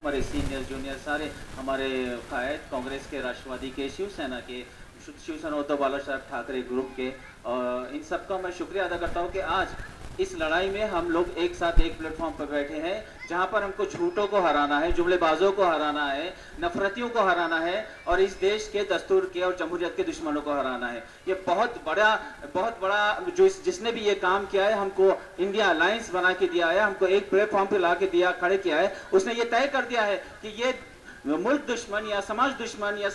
हमारे senior junior सारे हमारे कायद, कांग्रेस के, राष्ट्रवादी के, शिवसेना के, शिवसेना उद्धव बालासाहेब ठाकरे ग्रुप के, और इन सबका मैं शुक्रिया अदा करता हूँ कि आज इस लड़ाई में हम लोग एक साथ एक प्लेटफॉर्म पर बैठे हैं, जहां पर हमको झूठों को हराना है, जुमलेबाजों को हराना है, नफरतियों को हराना है और इस देश के दस्तूर के और जमहूरियत के दुश्मनों को हराना है। ये बहुत बड़ा जो जिसने भी ये काम किया है, हमको इंडिया अलायंस बना के दिया है, हमको एक प्लेटफॉर्म पे ला के दिया, खड़े किया है, उसने ये तय कर दिया है कि ये मुल्क दुश्मन या समाज दुश्मन या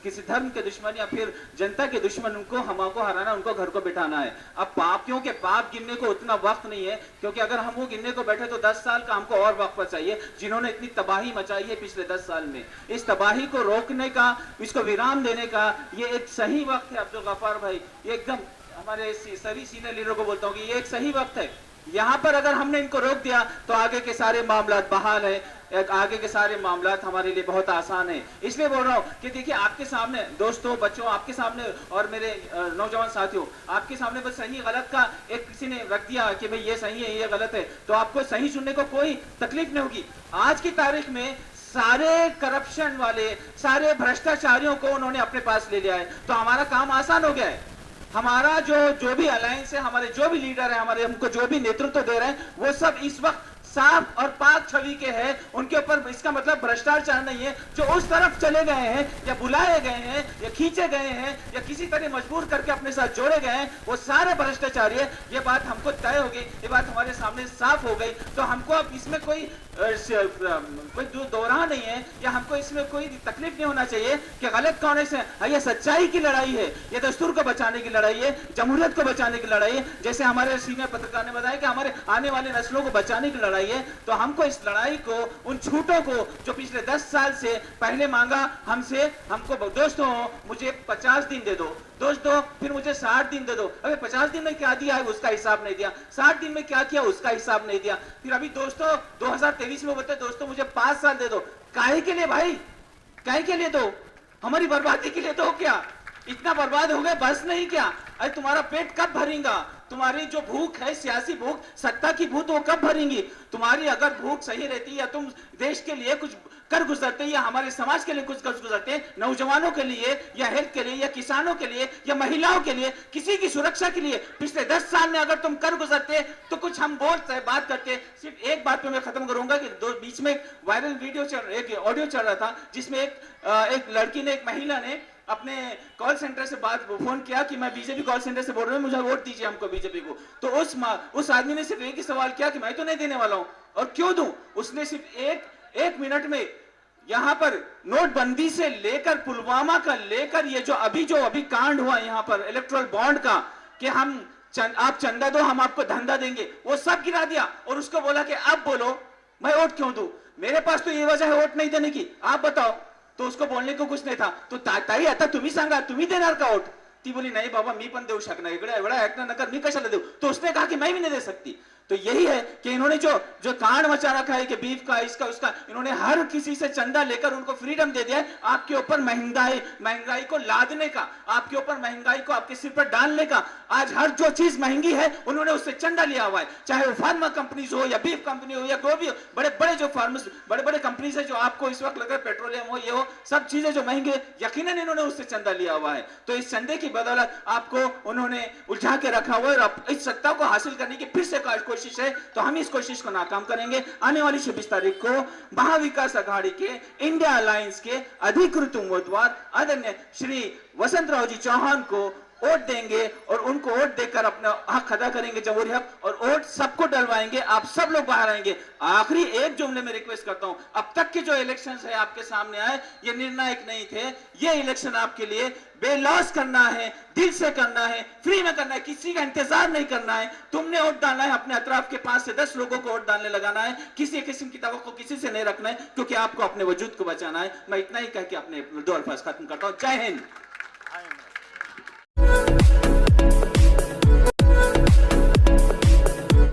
किसी धर्म के दुश्मन या फिर जनता के दुश्मन उनको हमको हराना, उनको घर को बिठाना है। अब पापियों के पाप गिनने को उतना वक्त नहीं है, क्योंकि अगर हम वो गिनने को बैठे तो 10 साल का हमको और वक्त चाहिए, जिन्होंने इतनी तबाही मचाई है पिछले 10 साल में। इस तबाही को रोकने का, इसको विराम देने का ये एक सही वक्त है। अब्दुल गफ्फार भाई, ये एकदम हमारे सभी सीनियर लीडरों को बोलता हूँ कि ये एक सही वक्त है। यहाँ पर अगर हमने इनको रोक दिया तो आगे के सारे मामला बहाल है, आगे के सारे मामला हमारे लिए बहुत आसान है। इसलिए बोल रहा हूँ कि देखिए, आपके सामने दोस्तों, बच्चों, आपके सामने और मेरे नौजवान साथियों, आपके सामने बस सही गलत का एक किसी ने रख दिया कि भाई ये सही है, ये गलत है, तो आपको सही सुनने को कोई तकलीफ नहीं होगी। आज की तारीख में सारे करप्शन वाले, सारे भ्रष्टाचारियों को उन्होंने अपने पास ले लिया है, तो हमारा काम आसान हो गया है। हमारा जो भी अलायंस है, हमारे जो भी लीडर है, हमारे हमको जो भी नेतृत्व दे रहे हैं, वो सब इस वक्त साफ और पाक छवि के हैं। उनके ऊपर इसका मतलब भ्रष्टाचार नहीं है। जो उस तरफ चले गए हैं या बुलाए गए हैं या खींचे गए हैं या किसी तरह मजबूर करके अपने साथ जोड़े गए हैं, वो सारे भ्रष्टाचारी है। ये बात हमको तय हो गई, ये बात हमारे सामने साफ हो गई। तो हमको अब इसमें कोई दोहरा नहीं है या हमको इसमें कोई तकलीफ नहीं होना चाहिए कि गलत कौन से। ये सच्चाई की लड़ाई है, ये दस्तूर को बचाने की लड़ाई है, जमहूरियत को बचाने की लड़ाई है। जैसे हमारे सीनियर पत्रकार ने बताया कि हमारे आने वाले नस्लों को बचाने की लड़ाई है। तो हमको इस लड़ाई को, उन झूठों को जो पिछले 10 साल से पहले मांगा हमसे, हमको दोस्तों मुझे 50 दिन दे दो, दोस्तों फिर मुझे 60 दिन दे दो। अबे 50 दिन में क्या दिया है उसका हिसाब नहीं दिया, 60 दिन में क्या किया उसका हिसाब नहीं दिया। फिर अभी दोस्तों 2023 में बोलते दोस्तों मुझे 5 साल दे दो। काहे के लिए भाई, काहे के लिए दो? हमारी बर्बादी के लिए दो क्या? इतना बर्बाद हो गए बस नहीं क्या? अरे तुम्हारा पेट कब भरेगा? तुम्हारी जो भूख है, सियासी भूख, सत्ता की भूख, वो कब भरेंगी? तुम्हारी अगर भूख सही रहती या तुम देश के लिए कुछ कर गुजरते या हमारे समाज के लिए कुछ कर गुजरते, नौजवानों के लिए या हेल्थ के लिए या किसानों के लिए या महिलाओं के लिए, किसी की सुरक्षा के लिए पिछले 10 साल में अगर तुम कर गुजरते तो कुछ हम बोलते, बात करते। सिर्फ एक बात पे मैं खत्म करूंगा कि बीच में एक वायरल वीडियो एक ऑडियो चल रहा था, जिसमें एक लड़की ने, एक महिला ने अपने कॉल सेंटर से फोन किया कि मैं बीजेपी कॉल सेंटर से बोल रहा हूं, मुझे वोट दीजिए, हमको बीजेपी को। तो उस आदमी ने सिर्फ एक ही सवाल किया कि मैं तो नहीं देने वाला हूं, और क्यों दूं? उसने सिर्फ एक मिनट में यहां पर नोटबंदी से लेकर पुलवामा का लेकर ये जो अभी कांड हुआ यहां पर इलेक्ट्रल बॉन्ड का, कि आप चंदा दो हम आपको धंधा देंगे, वो सब गिरा दिया और उसको बोला कि अब बोलो मैं वोट क्यों दूं? मेरे पास तो ये वजह है वोट नहीं देने की, आप बताओ। तो उसको बोलने को कुछ नहीं था। तो ताई आता तुम्ही सांगा, तुम्ही देणार का वोट? ती बोली नाही बाबा मी पण देऊ शकणार, इकडे एवढा ऍक्ट नका, मी कशाला देऊ? तो उसने कहा कि मैं भी नहीं दे सकती। तो यही है कि इन्होंने जो कांड मचा रखा है कि बीफ का, इसका उसका, इन्होंने हर किसी से चंदा लेकर उनको फ्रीडम दे दिया है आपके ऊपर महंगाई को लादने का, आपके ऊपर महंगाई को आपके सिर पर डालने का। आज हर जो चीज महंगी है उन्होंने उससे चंदा लिया हुआ है, चाहे वो फार्मा कंपनीज हो या बीफ कंपनी हो या कोई भी बड़े बड़े जो फार्मस, बड़े बड़े कंपनीज है जो आपको इस वक्त लग रहा है पेट्रोलियम हो, ये हो, सब चीजें जो महंगी है, यकीनन इन्होंने उससे चंदा लिया हुआ है। तो इस चंदे की बदौलत आपको उन्होंने उलझा के रखा हुआ है और इस सत्ता को हासिल करने की फिर से कोशिश है। तो हम इस कोशिश को नाकाम करेंगे। आने वाली 26 तारीख को महाविकास आघाड़ी के इंडिया अलायंस के अधिकृत उम्मीदवार आदरणीय श्री वसंतराव जी चौहान को वोट देंगे और उनको वोट देकर अपना हक अदा करेंगे, जमहूरी हक, और वोट सबको डलवाएंगे। आप सब लोग बाहर आएंगे। आखिरी एक जुमले में रिक्वेस्ट करता हूं, अब तक के जो इलेक्शंस है आपके सामने आए, ये निर्णायक नहीं थे। ये इलेक्शन आपके लिए बेलॉस करना है, दिल से करना है, फ्री में करना है, किसी का इंतजार नहीं करना है। तुमने वोट डालना है, अपने अतराफ के 5 से 10 लोगों को वोट डालने लगाना है। किसी किस्म की तवक्को किसी से नहीं रखना है, क्योंकि आपको अपने वजूद को बचाना है। मैं इतना ही कह के अपने 2 अल्फाज खत्म करता हूं। जय हिंद।